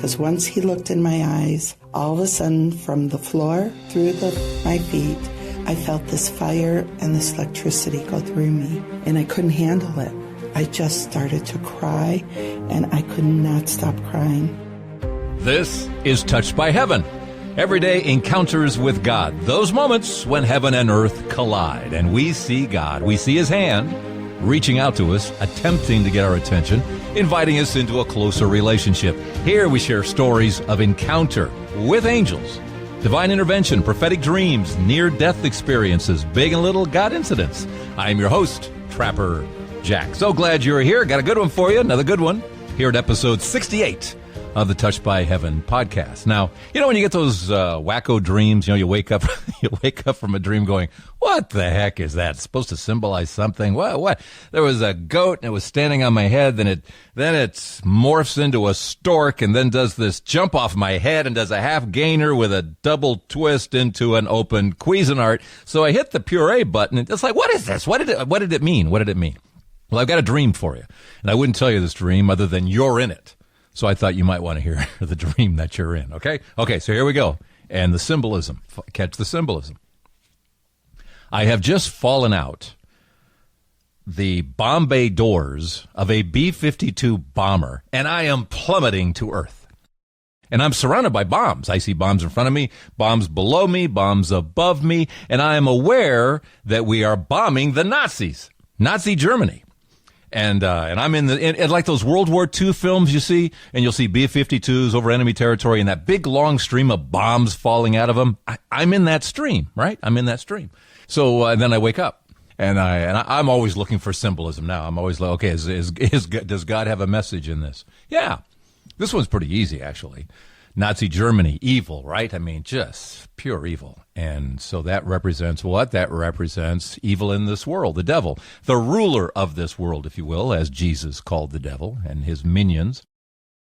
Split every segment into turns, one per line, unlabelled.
because once he looked in my eyes, all of a sudden from the floor through my feet, I felt this fire and this electricity go through me, and I couldn't handle it. I just started to cry, and I could not stop crying.
This is Touched by Heaven. Everyday encounters with God. Those moments when heaven and earth collide, and we see God. We see His hand reaching out to us, attempting to get our attention, inviting us into a closer relationship. Here we share stories of encounter with angels, divine intervention, prophetic dreams, near-death experiences, big and little God incidents. I am your host, Trapper Jack. So glad you're here. Got a good one for you, another good one, here at episode 68 of the Touched by Heaven podcast. Now, when you get those wacko dreams, you wake up from a dream going, what the heck is that? It's supposed to symbolize something. What? There was a goat and it was standing on my head, then it morphs into a stork and then does this jump off my head and does a half gainer with a double twist into an open Cuisinart. So I hit the puree button and it's like, what is this? What did it mean? What did it mean? Well, I've got a dream for you, and I wouldn't tell you this dream other than you're in it. So I thought you might want to hear the dream that you're in, okay? Okay, so here we go. And the symbolism. Catch the symbolism. I have just fallen out the bomb bay doors of a B-52 bomber, and I am plummeting to earth. And I'm surrounded by bombs. I see bombs in front of me, bombs below me, bombs above me, and I am aware that we are bombing the Nazis, Nazi Germany. And I'm in like those World War II films you see, and you'll see B-52s over enemy territory and that big long stream of bombs falling out of them. I'm in that stream, right? I'm in that stream. So then I wake up, and I'm always looking for symbolism now. I'm always like, okay, does God have a message in this? Yeah, this one's pretty easy actually. Nazi Germany, evil, right? I mean, just pure evil. And so that represents what? That represents evil in this world, the devil, the ruler of this world, if you will, as Jesus called the devil and his minions.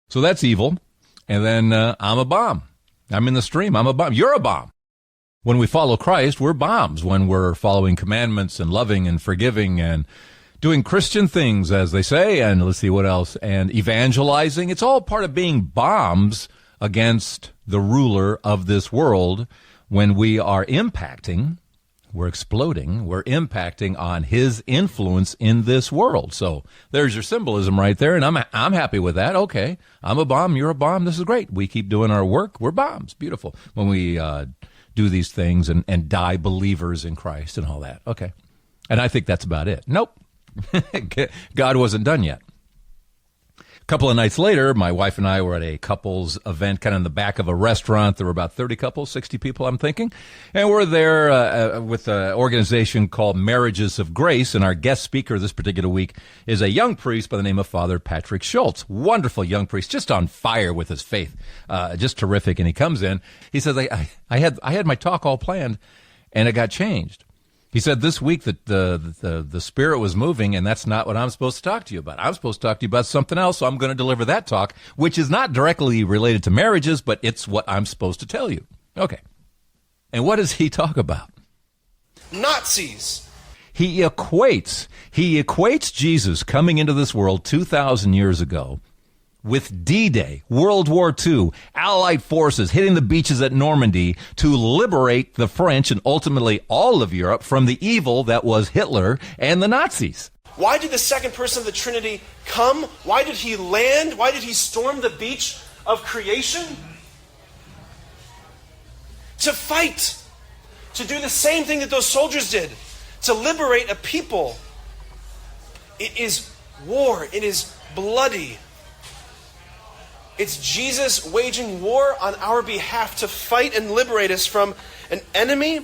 So that's evil. And then I'm a bomb. I'm in the stream. I'm a bomb. You're a bomb. When we follow Christ, we're bombs. When we're following commandments and loving and forgiving and doing Christian things, as they say, and let's see what else, and evangelizing, it's all part of being bombs against the ruler of this world. When we are impacting, we're exploding, we're impacting on his influence in this world. So there's your symbolism right there, and I'm happy with that. Okay, I'm a bomb, you're a bomb, this is great. We keep doing our work, we're bombs, beautiful. When we do these things and die believers in Christ and all that. Okay, and I think that's about it. Nope, God wasn't done yet. A couple of nights later, my wife and I were at a couples event kind of in the back of a restaurant. There were about 30 couples, 60 people, I'm thinking. And we're there with an organization called Marriages of Grace. And our guest speaker this particular week is a young priest by the name of Father Patrick Schultz. Wonderful young priest, just on fire with his faith. Just terrific. And he comes in. He says, I had my talk all planned, and it got changed. He said this week that the Spirit was moving, and that's not what I'm supposed to talk to you about. I'm supposed to talk to you about something else, so I'm going to deliver that talk, which is not directly related to marriages, but it's what I'm supposed to tell you. Okay. And what does he talk about?
Nazis.
He equates Jesus coming into this world 2,000 years ago with D-Day, World War II, Allied forces hitting the beaches at Normandy to liberate the French and ultimately all of Europe from the evil that was Hitler and the Nazis.
Why did the second person of the Trinity come? Why did he land? Why did he storm the beach of creation? To fight. To do the same thing that those soldiers did. To liberate a people. It is war. It is bloody. It's Jesus waging war on our behalf to fight and liberate us from an enemy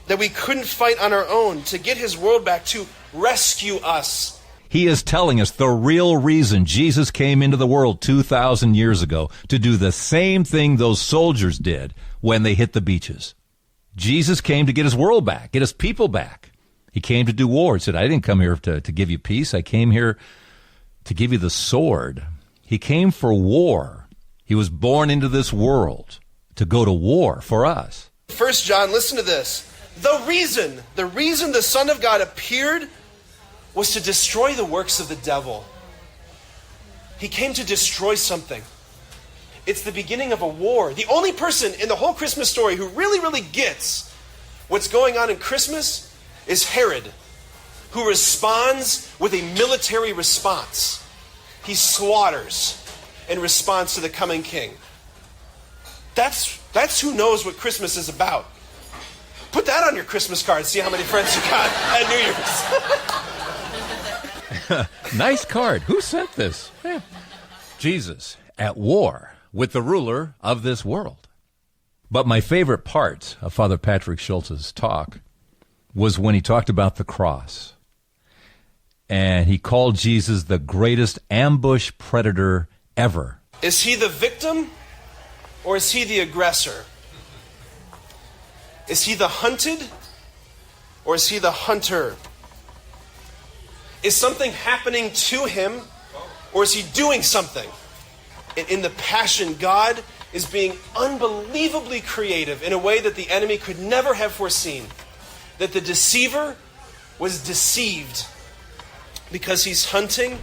that we couldn't fight on our own, to get his world back, to rescue us.
He is telling us the real reason Jesus came into the world 2,000 years ago, to do the same thing those soldiers did when they hit the beaches. Jesus came to get his world back, get his people back. He came to do war. He said, I didn't come here to give you peace. I came here to give you the sword. He came for war. He was born into this world to go to war for us.
1 John, listen to this. The reason the Son of God appeared was to destroy the works of the devil. He came to destroy something. It's the beginning of a war. The only person in the whole Christmas story who really, really gets what's going on in Christmas is Herod, who responds with a military response. He slaughters in response to the coming king. That's who knows what Christmas is about. Put that on your Christmas card. See how many friends you got at New Year's.
Nice card. Who sent this? Yeah. Jesus at war with the ruler of this world. But my favorite part of Father Patrick Schultz's talk was when he talked about the cross. And he called Jesus the greatest ambush predator ever.
Is he the victim or is he the aggressor? Is he the hunted or is he the hunter? Is something happening to him or is he doing something? In the Passion, God is being unbelievably creative in a way that the enemy could never have foreseen. That the deceiver was deceived because he's hunting,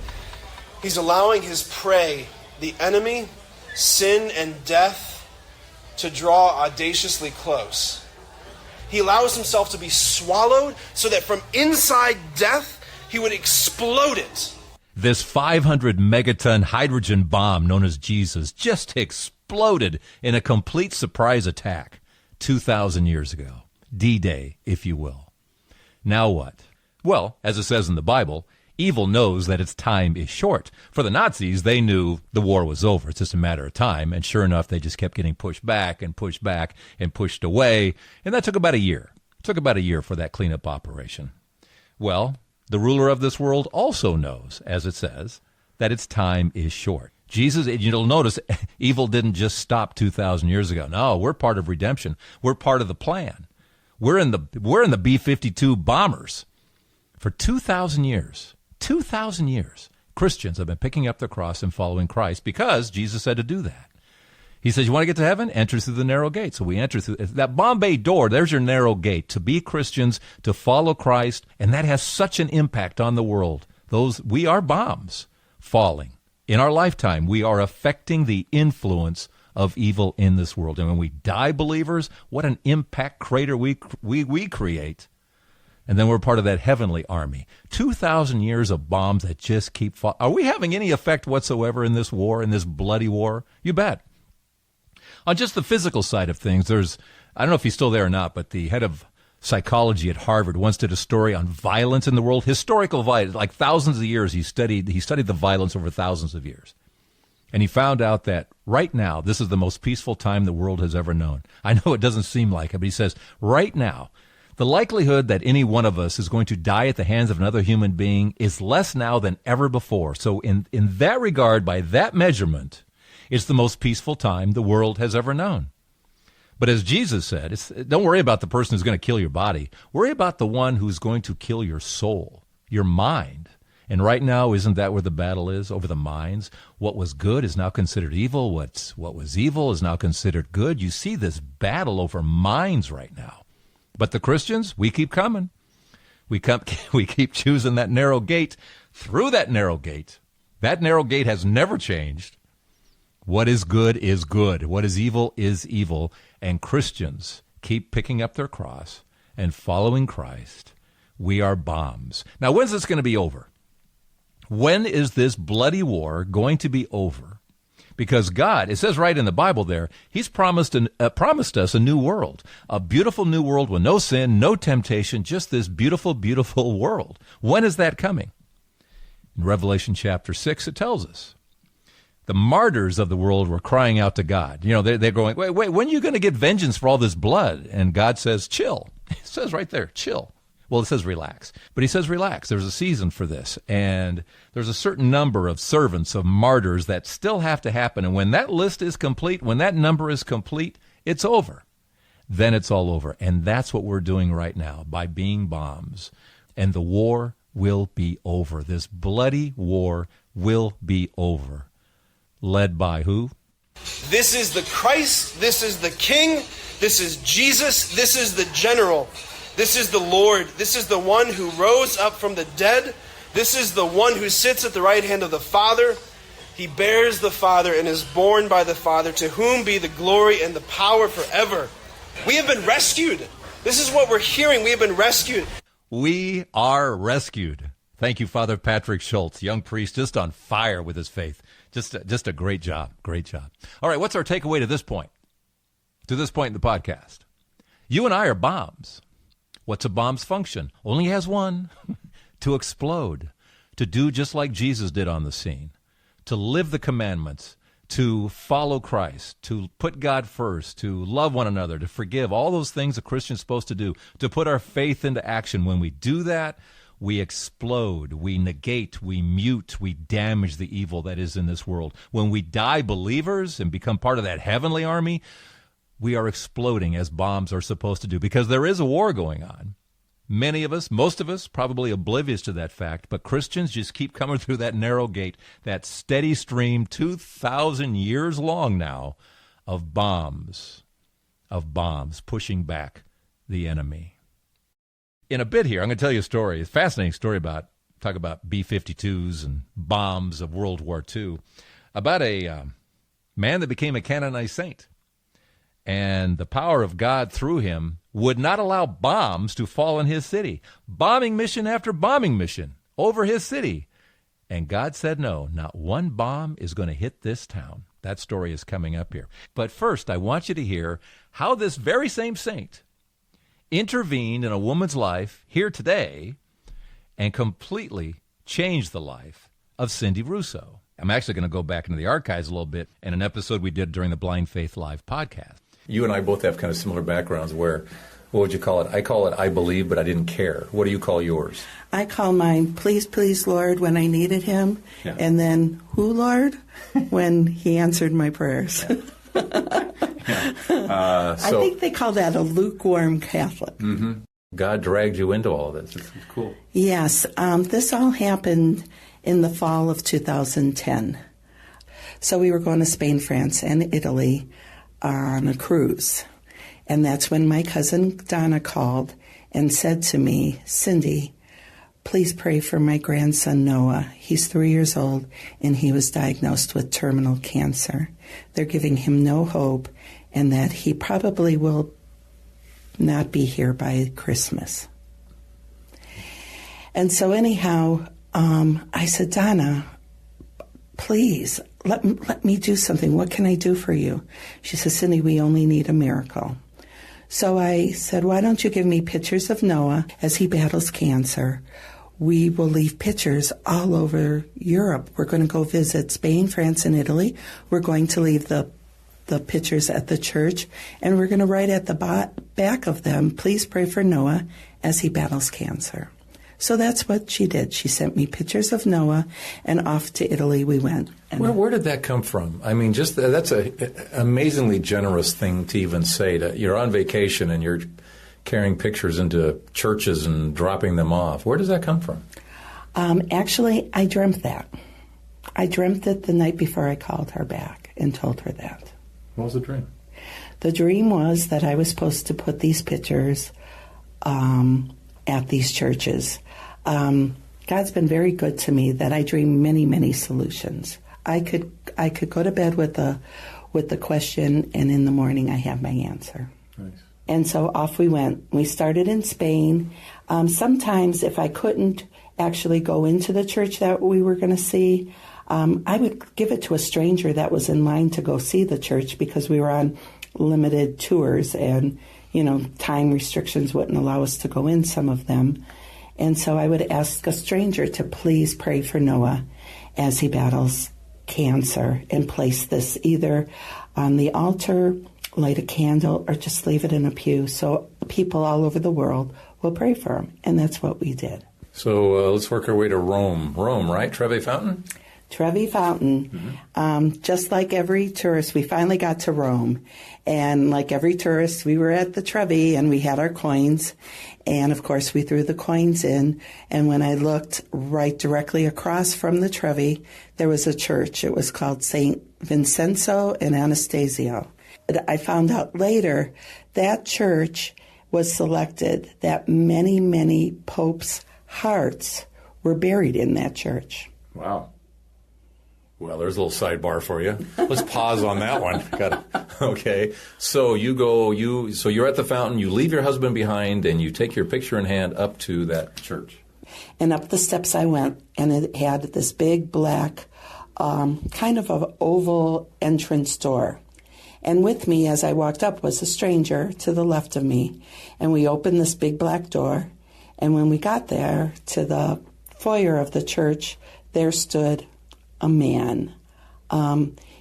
he's allowing his prey, the enemy, sin and death, to draw audaciously close. He allows himself to be swallowed so that from inside death, he would explode it.
This 500 megaton hydrogen bomb known as Jesus just exploded in a complete surprise attack 2,000 years ago. D-Day, if you will. Now what? Well, as it says in the Bible, evil knows that its time is short. For the Nazis, they knew the war was over. It's just a matter of time. And sure enough, they just kept getting pushed back and pushed away. And that took about a year. It took about a year for that cleanup operation. Well, the ruler of this world also knows, as it says, that its time is short. Jesus, you'll notice, evil didn't just stop 2,000 years ago. No, we're part of redemption. We're part of the plan. We're in the B-52 bombers. For 2,000 years, 2,000 years, Christians have been picking up the cross and following Christ because Jesus said to do that. He says, you want to get to heaven? Enter through the narrow gate. So we enter through that Bombay door. There's your narrow gate, to be Christians, to follow Christ. And that has such an impact on the world. We are bombs falling. In our lifetime, we are affecting the influence of evil in this world. And when we die believers, what an impact crater we create. And then we're part of that heavenly army. 2,000 years of bombs that just keep falling. Are we having any effect whatsoever in this war, in this bloody war? You bet. On just the physical side of things, I don't know if he's still there or not, but the head of psychology at Harvard once did a story on violence in the world, historical violence, like thousands of years. He studied the violence over thousands of years. And he found out that right now, this is the most peaceful time the world has ever known. I know it doesn't seem like it, but he says, right now, the likelihood that any one of us is going to die at the hands of another human being is less now than ever before. So in that regard, by that measurement, it's the most peaceful time the world has ever known. But as Jesus said, don't worry about the person who's going to kill your body. Worry about the one who's going to kill your soul, your mind. And right now, isn't that where the battle is? Over the minds? What was good is now considered evil. What was evil is now considered good. You see this battle over minds right now. But the Christians, we keep coming. We keep choosing that narrow gate. Through that narrow gate has never changed. What is good is good. What is evil. And Christians keep picking up their cross and following Christ. We are bombs. Now, when's this going to be over? When is this bloody war going to be over? Because God, it says right in the Bible there, He's promised us a new world, a beautiful new world with no sin, no temptation, just this beautiful, beautiful world. When is that coming? In Revelation chapter 6, it tells us. The martyrs of the world were crying out to God. They're going, wait, when are you going to get vengeance for all this blood? And God says, chill. It says right there, chill. Well, it says relax. But He says relax. There's a season for this. And there's a certain number of servants, of martyrs that still have to happen. And when that list is complete, when that number is complete, it's over. Then it's all over. And that's what we're doing right now by being bombs. And the war will be over. This bloody war will be over. Led by who?
This is the Christ. This is the King. This is Jesus. This is the General. This is the Lord. This is the one who rose up from the dead. This is the one who sits at the right hand of the Father. He bears the Father and is born by the Father, to whom be the glory and the power forever. We have been rescued. This is what we're hearing. We have been rescued.
We are rescued. Thank you, Father Patrick Schultz, young priest, just on fire with his faith. Just a great job. Great job. All right, what's our takeaway to this point? To this point in the podcast. You and I are bombs. What's a bomb's function? Only has one. To explode. To do just like Jesus did on the scene. To live the commandments. To follow Christ. To put God first. To love one another. To forgive. All those things a Christian's supposed to do. To put our faith into action. When we do that, we explode, we negate, we mute, we damage the evil that is in this world. When we die believers and become part of that heavenly army, we are exploding as bombs are supposed to do, because there is a war going on. Many of us, most of us, probably oblivious to that fact, but Christians just keep coming through that narrow gate, that steady stream, 2,000 years long now, of bombs pushing back the enemy. In a bit here, I'm going to tell you a story, a fascinating story talk about B-52s and bombs of World War II, about a man that became a canonized saint. And the power of God through him would not allow bombs to fall in his city. Bombing mission after bombing mission over his city. And God said no, not one bomb is going to hit this town. That story is coming up here. But first, I want you to hear how this very same saint intervened in a woman's life here today and completely changed the life of Cindy Russo. I'm actually going to go back into the archives a little bit in an episode we did during the Blind Faith Live podcast.
You and I both have kind of similar backgrounds where, what would you call it? I call it I believe, but I didn't care. What do you call yours?
I call mine, please, please, Lord, when I needed him. Yeah. And then, who, Lord? When he answered my prayers. I think they call that a lukewarm Catholic.
Mm-hmm. God dragged you into all of this. It's cool.
Yes. This all happened in the fall of 2010. So we were going to Spain, France, and Italy on a cruise. And that's when my cousin Donna called and said to me, Cindy, please pray for my grandson Noah. He's 3 years old, and he was diagnosed with terminal cancer. They're giving him no hope, and that he probably will not be here by Christmas. And so anyhow, I said, Donna, please, let me do something. What can I do for you? She said, Cindy, we only need a miracle. So I said, why don't you give me pictures of Noah as he battles cancer? We will leave pictures all over Europe. We're going to go visit Spain, France, and Italy. We're going to leave the pictures at the church, and we're going to write at the back of them, please pray for Noah as he battles cancer. So that's what she did. She sent me pictures of Noah, and off to Italy we went.
Where did that come from? I mean, just that's an amazingly generous thing to even say. You're on vacation and you're carrying pictures into churches and dropping them off. Where does that come from?
Actually, I dreamt that. I dreamt it the night before I called her back and told her that.
What was the dream?
The dream was that I was supposed to put these pictures at these churches. God's been very good to me that I dream many, many solutions. I could go to bed with the question, and in the morning I have my answer.
Nice.
And so off we went. We started in Spain. Sometimes if I couldn't actually go into the church that we were going to see, I would give it to a stranger that was in line to go see the church, because we were on limited tours and, time restrictions wouldn't allow us to go in some of them. And so I would ask a stranger to please pray for Noah as he battles cancer, and place this either on the altar, light a candle, or just leave it in a pew so people all over the world will pray for him. And that's what we did.
So let's work our way to Rome. Rome, right? Trevi Fountain?
Trevi Fountain.
Mm-hmm.
Just like every tourist, we finally got to Rome. And like every tourist, we were at the Trevi and we had our coins. And of course, we threw the coins in. And when I looked right directly across from the Trevi, there was a church. It was called St. Vincenzo and Anastasio. I found out later that church was selected that many, many popes' hearts were buried in that church.
Wow. Well, there's a little sidebar for you. Let's pause on that one. Okay. So you're at the fountain, you leave your husband behind, and you take your picture in hand up to that church.
And up the steps I went, and it had this big black, kind of an oval entrance door. And with me as I walked up was a stranger to the left of me. And we opened this big black door. And when we got there to the foyer of the church, there stood a man.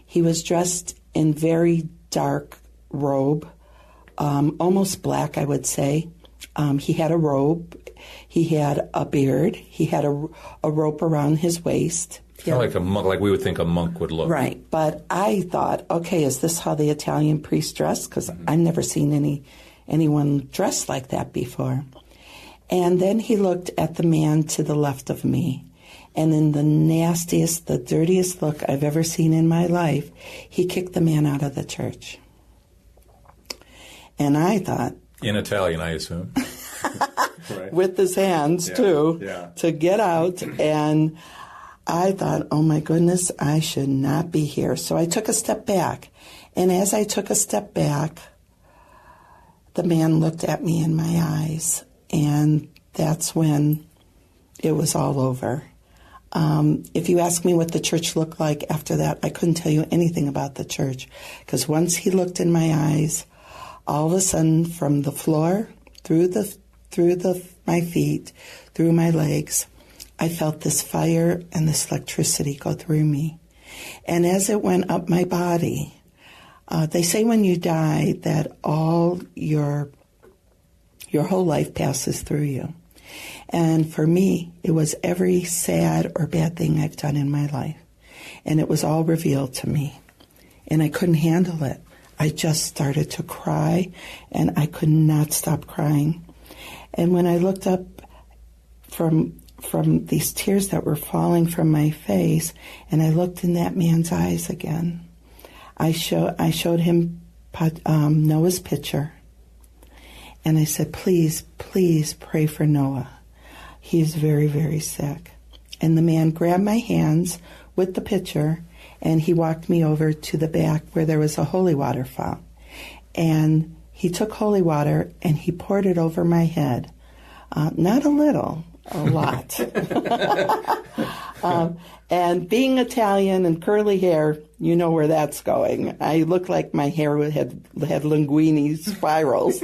He was dressed in very dark robe, almost black, I would say. He had a robe. He had a beard. He had a rope around his waist.
Kind of like a monk, like we would think a monk would look.
Right. But I thought, okay, is this how the Italian priests dress? Because I've never seen anyone dressed like that before. And then he looked at the man to the left of me. And in the nastiest, the dirtiest look I've ever seen in my life, he kicked the man out of the church. And I thought...
In Italian, I assume. Right.
With his hands, too, to get out. And I thought, oh, my goodness, I should not be here. So I took a step back. And as I took a step back, the man looked at me in my eyes. And that's when it was all over. If you ask me what the church looked like after that, I couldn't tell you anything about the church. Because once he looked in my eyes, all of a sudden, from the floor, through my feet, through my legs, I felt this fire and this electricity go through me. And as it went up my body, they say when you die that all your whole life passes through you. And for me, it was every sad or bad thing I've done in my life. And it was all revealed to me. And I couldn't handle it. I just started to cry, and I could not stop crying. And when I looked up from these tears that were falling from my face, and I looked in that man's eyes again, I showed him Noah's picture. And I said, please, please pray for Noah. He is very, very sick. And the man grabbed my hands with the pitcher, and he walked me over to the back where there was a holy water fountain. And he took holy water, and he poured it over my head. Not a little, a lot. And being Italian and curly hair, you know where that's going. I looked like my hair had linguini spirals.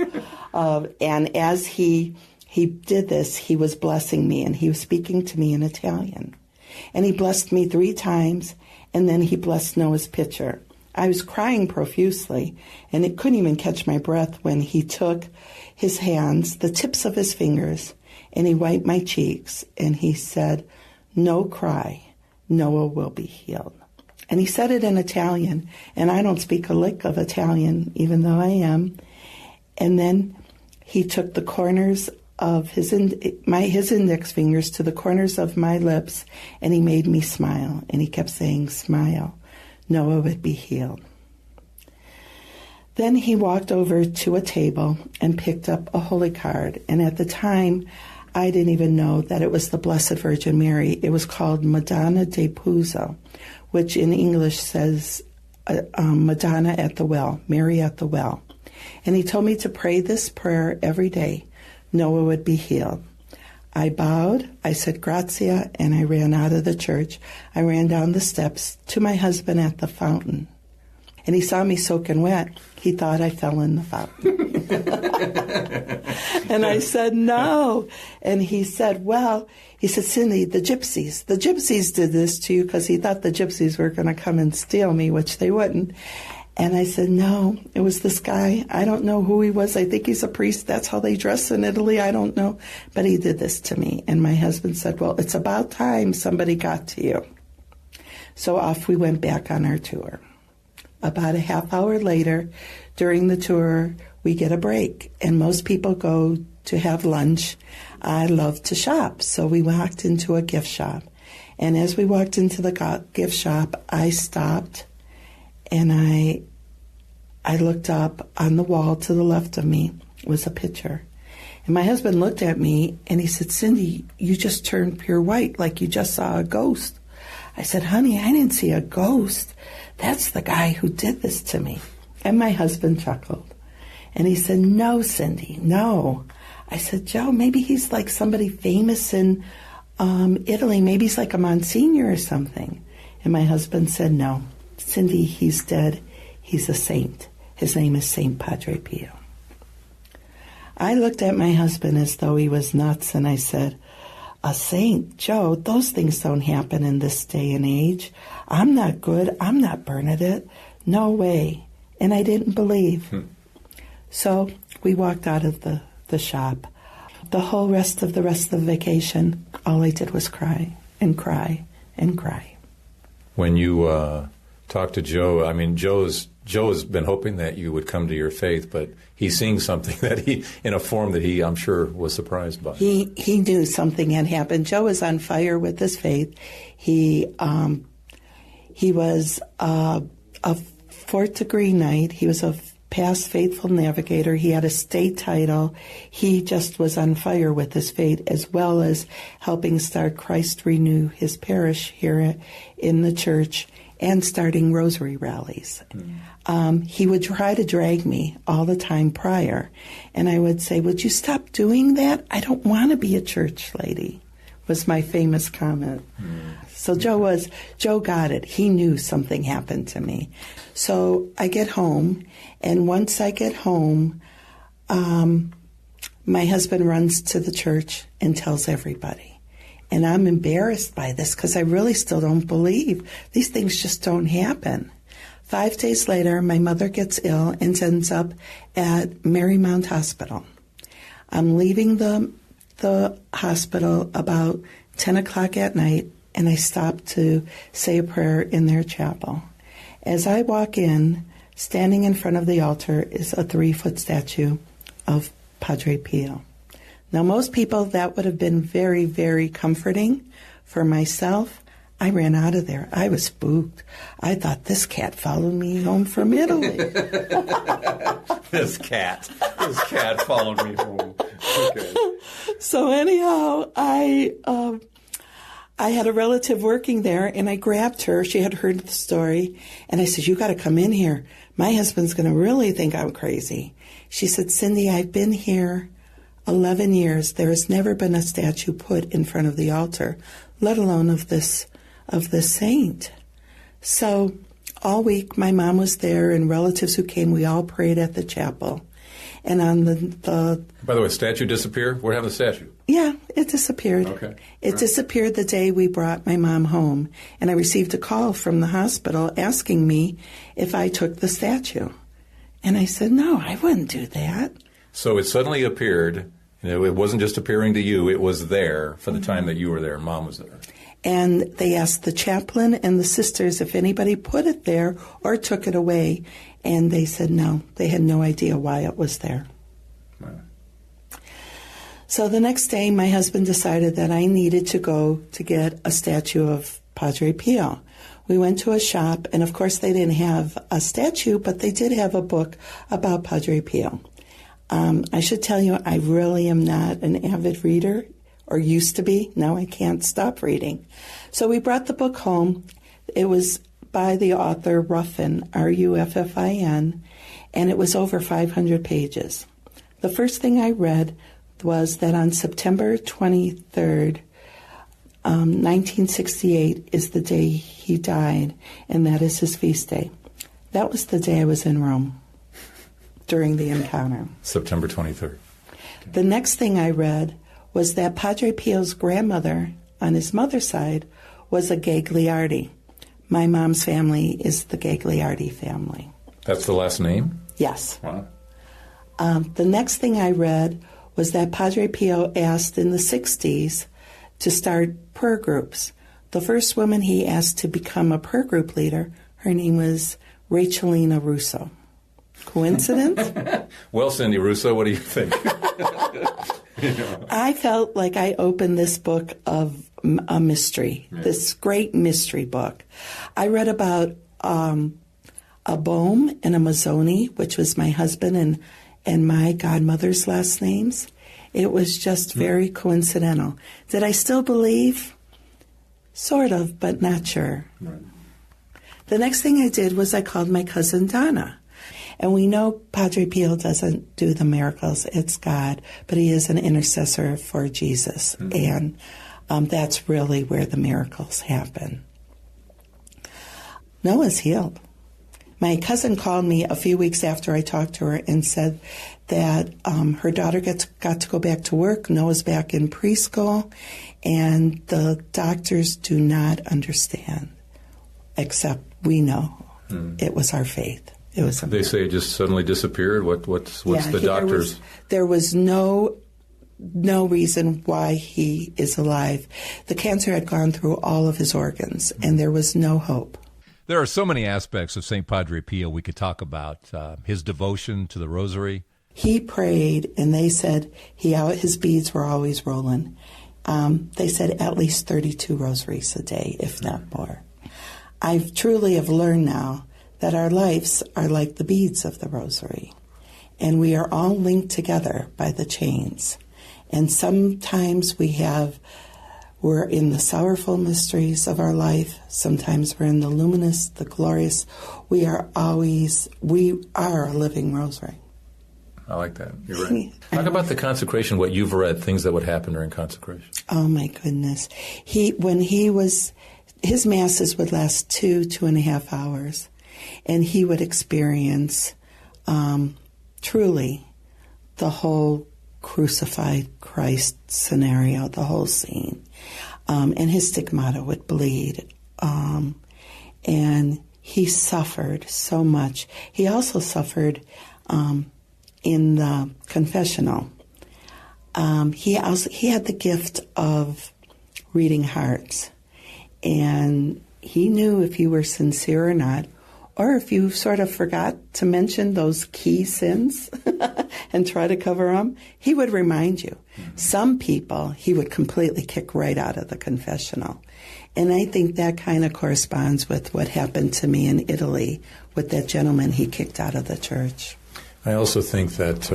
And as he did this, he was blessing me, and he was speaking to me in Italian. And he blessed me 3 times, and then he blessed Noah's pitcher. I was crying profusely, and it couldn't even catch my breath when he took his hands, the tips of his fingers, and he wiped my cheeks, and he said, "No cry, Noah will be healed." And he said it in Italian, and I don't speak a lick of Italian, even though I am. And then he took the corners of his index fingers to the corners of my lips, and he made me smile. And he kept saying, "Smile, Noah would be healed." Then he walked over to a table and picked up a holy card. And at the time, I didn't even know that it was the Blessed Virgin Mary. It was called Madonna de Puzzo, which in English says Madonna at the well, Mary at the well. And he told me to pray this prayer every day. Noah would be healed. I bowed, I said grazia, and I ran out of the church. I ran down the steps to my husband at the fountain. And he saw me soaking wet. He thought I fell in the fountain. And I said, no. And he said, Cindy, the gypsies did this to you, because he thought the gypsies were going to come and steal me, which they wouldn't. And I said, no, it was this guy. I don't know who he was. I think he's a priest. That's how they dress in Italy. I don't know. But he did this to me. And my husband said, well, it's about time somebody got to you. So off we went back on our tour. About a half hour later, during the tour, we get a break. And most people go to have lunch. I love to shop. So we walked into a gift shop. And as we walked into the gift shop, I stopped. And I looked up. On the wall to the left of me was a picture. And my husband looked at me and he said, Cindy, you just turned pure white like you just saw a ghost. I said, honey, I didn't see a ghost. That's the guy who did this to me. And my husband chuckled. And he said, no, Cindy, no. I said, Joe, maybe he's like somebody famous in Italy. Maybe he's like a Monsignor or something. And my husband said, no, Cindy, he's dead. He's a saint. His name is Saint Padre Pio. I looked at my husband as though he was nuts, and I said, a saint? Joe, those things don't happen in this day and age. I'm not good. I'm not Bernadette. No way. And I didn't believe. So we walked out of the shop. The rest of the vacation, all I did was cry and cry and cry.
When you talked to Joe, I mean, Joe has been hoping that you would come to your faith, but he's seeing something that in a form that he, I'm sure, was surprised by.
He knew something had happened. Joe was on fire with his faith. He was a fourth-degree knight. He was a past faithful navigator. He had a state title. He just was on fire with his faith, as well as helping start Christ Renew his parish here in the church and starting rosary rallies. He would try to drag me all the time prior, and I would say, would you stop doing that? I don't want to be a church lady, was my famous comment. So Joe got it. He knew something happened to me. So I get home, and once I get home, my husband runs to the church and tells everybody. And I'm embarrassed by this because I really still don't believe. These things just don't happen. 5 days later, my mother gets ill and ends up at Marymount Hospital. I'm leaving the hospital about 10 o'clock at night, and I stop to say a prayer in their chapel. As I walk in, standing in front of the altar is a 3-foot statue of Padre Pio. Now, most people, that would have been very, very comforting. For myself, I ran out of there. I was spooked. I thought, this cat followed me home from Italy.
This cat followed me home. Okay.
So anyhow, I had a relative working there, and I grabbed her. She had heard the story, and I said, you got to come in here. My husband's going to really think I'm crazy. She said, Cindy, I've been here 11 years. There has never been a statue put in front of the altar, let alone of this saint. So all week, my mom was there, and relatives who came, we all prayed at the chapel. And on the
By the way, statue disappeared? Where happened the statue?
Yeah, it disappeared.
Okay.
It disappeared the day we brought my mom home, and I received a call from the hospital asking me if I took the statue. And I said, no, I wouldn't do that.
So it suddenly appeared. It wasn't just appearing to you. It was there for the time that you were there. Mom was there.
And they asked the chaplain and the sisters if anybody put it there or took it away. And they said no. They had no idea why it was there.
Wow.
So the next day, my husband decided that I needed to go to get a statue of Padre Pio. We went to a shop, and of course they didn't have a statue, but they did have a book about Padre Pio. I should tell you, I really am not an avid reader, or used to be. Now I can't stop reading. So we brought the book home. It was by the author Ruffin, Ruffin, and it was over 500 pages. The first thing I read was that on September 23rd, 1968 is the day he died, and that is his feast day. That was the day I was in Rome during the encounter.
September 23rd.
The next thing I read was that Padre Pio's grandmother, on his mother's side, was a Gagliardi. My mom's family is the Gagliardi family.
That's the last name?
Yes.
Wow.
The next thing I read was that Padre Pio asked in the 60s to start prayer groups. The first woman he asked to become a prayer group leader, her name was Rachelina Russo. Coincidence?
Well, Cindy Russo, what do you think?
I felt like I opened this book of a mystery, this great mystery book. I read about a Bohm and a Mazzoni, which was my husband and my godmother's last names. It was just very coincidental. Did I still believe? Sort of, but not sure. Right. The next thing I did was I called my cousin Donna. And we know Padre Pio doesn't do the miracles, it's God, but he is an intercessor for Jesus. Mm-hmm. And that's really where the miracles happen. Noah's healed. My cousin called me a few weeks after I talked to her and said that her daughter got to go back to work. Noah's back in preschool, and the doctors do not understand, except we know. It was our faith. It was.
They say it just suddenly disappeared. What's the doctors?
There was no reason why he is alive. The cancer had gone through all of his organs, and there was no hope.
There are so many aspects of St. Padre Pio we could talk about. His devotion to the rosary.
He prayed, and they said his beads were always rolling. They said at least 32 rosaries a day, if not more. I truly have learned now that our lives are like the beads of the rosary, and we are all linked together by the chains. And sometimes we're in the sorrowful mysteries of our life. Sometimes we're in the luminous, the glorious. We are a living rosary.
I like that. You're right. Talk about the consecration, what you've read, things that would happen during consecration.
Oh, my goodness. His masses would last 2.5 hours, and he would experience truly the whole crucified Christ scenario, the whole scene. And his stigmata would bleed. And he suffered so much. He also suffered in the confessional. He had the gift of reading hearts. And he knew if you were sincere or not, or if you sort of forgot to mention those key sins and try to cover them, he would remind you. Some people he would completely kick right out of the confessional. And I think that kind of corresponds with what happened to me in Italy with that gentleman he kicked out of the church.
I also think that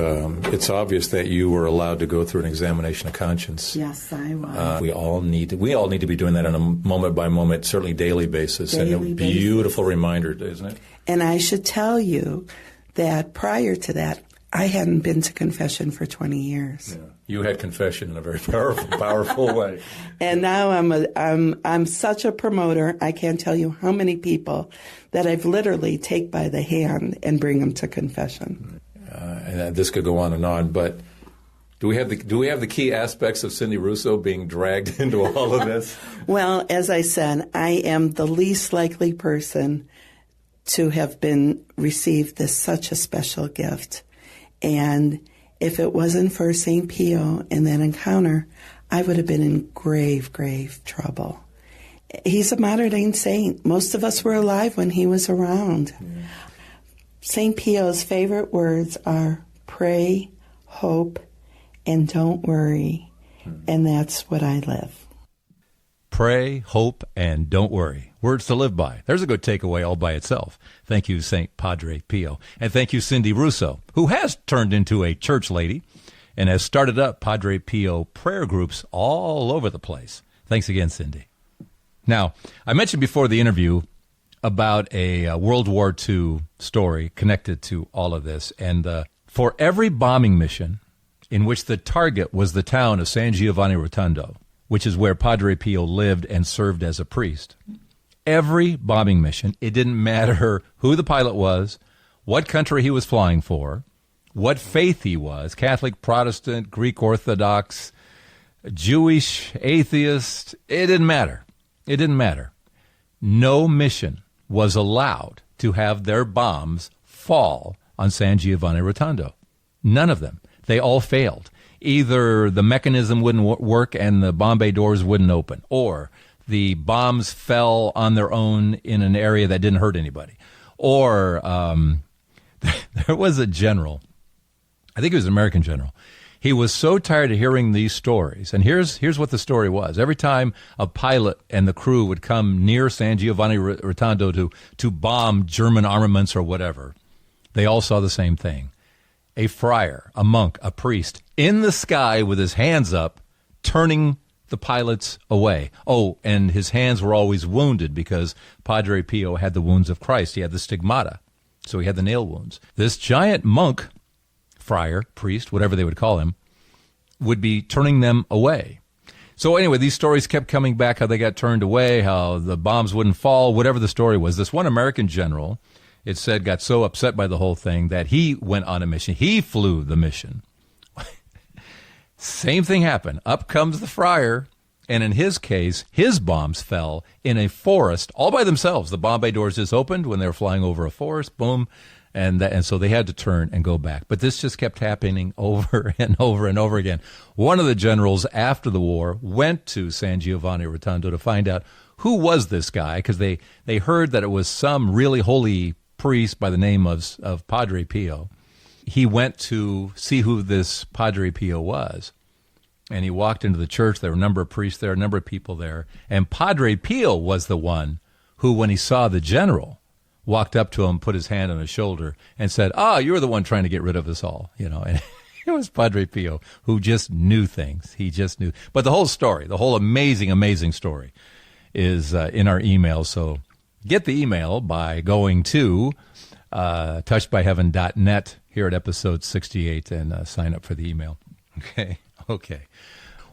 it's obvious that you were allowed to go through an examination of conscience.
Yes, I was.
We all need to be doing that on a moment-by-moment, certainly daily basis. And a beautiful reminder, isn't it? And
I should tell you that prior to that, I hadn't been to confession for 20 years.
Yeah. You had confession in a very powerful way.
And now I'm such a promoter. I can't tell you how many people that I've literally take by the hand and bring them to confession.
And this could go on, but do we have the key aspects of Cindy Russo being dragged into all of this?
Well, as I said, I am the least likely person to have received such a special gift. And if it wasn't for St. Pio and that encounter, I would have been in grave, grave trouble. He's a modern-day saint. Most of us were alive when he was around. Yeah. St. Pio's favorite words are pray, hope, and don't worry. And that's what I live.
Pray, hope, and don't worry. Words to live by. There's a good takeaway all by itself. Thank you, St. Padre Pio. And thank you, Cindy Russo, who has turned into a church lady and has started up Padre Pio prayer groups all over the place. Thanks again, Cindy. Now, I mentioned before the interview about a World War II story connected to all of this. And for every bombing mission in which the target was the town of San Giovanni Rotondo, which is where Padre Pio lived and served as a priest, every bombing mission, it didn't matter who the pilot was, what country he was flying for, what faith he was, Catholic, Protestant, Greek Orthodox, Jewish, atheist, it didn't matter. It didn't matter. No mission was allowed to have their bombs fall on San Giovanni Rotondo. None of them. They all failed. Either the mechanism wouldn't work and the bomb bay doors wouldn't open, or the bombs fell on their own in an area that didn't hurt anybody. Or there was a general, I think he was an American general. He was so tired of hearing these stories. And here's what the story was. Every time a pilot and the crew would come near San Giovanni Rotondo to bomb German armaments or whatever, they all saw the same thing. A friar, a monk, a priest, in the sky with his hands up, turning the pilots away. Oh, and his hands were always wounded because Padre Pio had the wounds of Christ. He had the stigmata, so he had the nail wounds. This giant monk, friar, priest, whatever they would call him, would be turning them away. So anyway, these stories kept coming back, how they got turned away, how the bombs wouldn't fall, whatever the story was. This one American general, it said, got so upset by the whole thing that he went on a mission. He flew the mission. Same thing happened. Up comes the friar, and in his case, his bombs fell in a forest all by themselves. The bomb bay doors just opened when they were flying over a forest, boom, and so they had to turn and go back. But this just kept happening over and over and over again. One of the generals after the war went to San Giovanni Rotondo to find out who was this guy, because they heard that it was some really holy priest by the name of Padre Pio. He went to see who this Padre Pio was. And he walked into the church. There were a number of priests there, a number of people there. And Padre Pio was the one who, when he saw the general, walked up to him, put his hand on his shoulder, and said, you're the one trying to get rid of us all. And it was Padre Pio who just knew things. He just knew. But the whole story, the whole amazing, amazing story is in our email. So get the email by going to touchedbyheaven.net here at episode 68 and sign up for the email. Okay.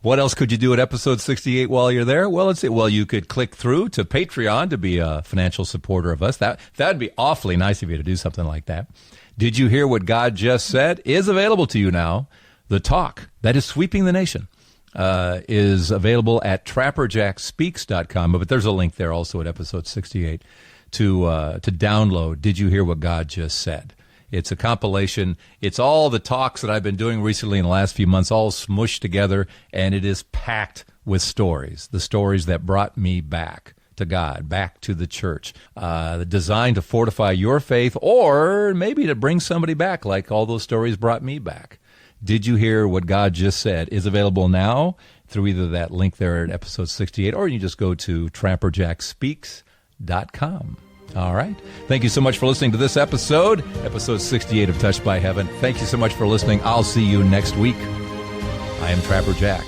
What else could you do at episode 68 while you're there? Well, let's see. Well, you could click through to Patreon to be a financial supporter of us. That'd be awfully nice of you to do something like that. Did you hear what God just said? Is available to you now. The talk that is sweeping the nation is available at TrapperJackSpeaks.com. But there's a link there also at episode 68 to download. Did you hear what God just said? It's a compilation. It's all the talks that I've been doing recently in the last few months, all smushed together, and it is packed with stories, the stories that brought me back to God, back to the church, designed to fortify your faith or maybe to bring somebody back like all those stories brought me back. Did you hear what God just said? Is available now through either that link there at episode 68, or you just go to TrapperJackSpeaks.com. All right. Thank you so much for listening to this episode 68 of Touched by Heaven. Thank you so much for listening. I'll see you next week. I am Trapper Jack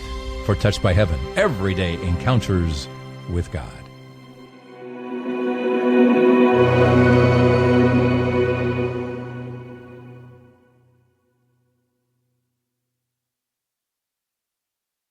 for Touched by Heaven, everyday encounters with God.